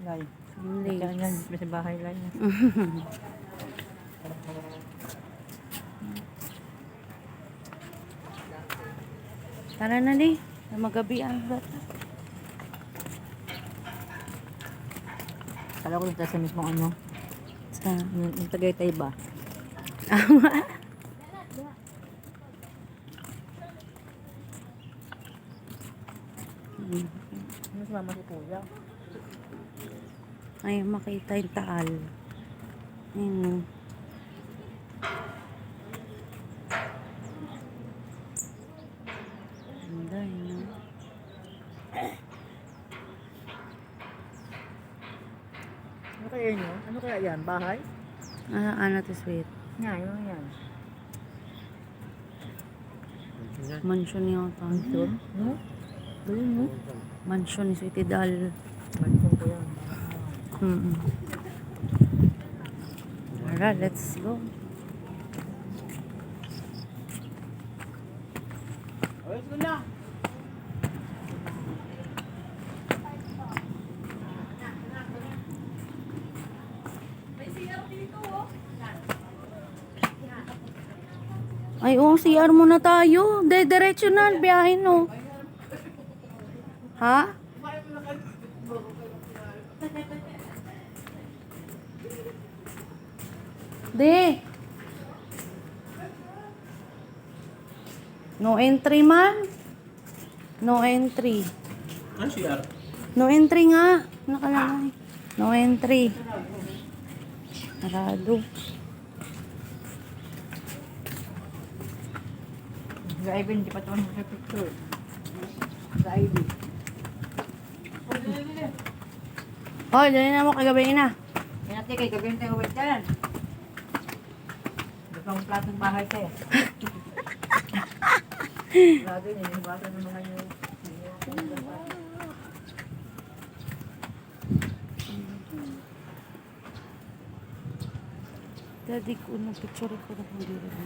Lay. Late. Kaya yan, sa bahay lay. Tara na di. Magabi ang bata. Kala ko dito sa mismong ano. Sa Yung Tagaytay ba? Ano sa mama si Kuya? ay makita yung taal. Ayun. Ganda yun. Ano kaya yun? Ano kaya yan? Bahay? Ano to sweet? Nga, yun yan. Mansion yata. Mansion? No? Ayun, no? Mansion ni Sweetie Dal. Mansion ko yan. Tara, let's go. Ay, CR muna tayo. Diretso na, biyahe no. Ha? De. No entry man. No entry. Ano CR? No entry nga. Nakalagay. No entry. Sarado. Sa Ivy, hindi pa ito sa picture. Sa Ivy. Oh, dali na mo kagabi na. Yan natin kay gagawin tayo uwit yan. Ito ang platong bahay tayo. Lagi, niniwasan ng mga yung... Daddy ko, picture ko na kung dito.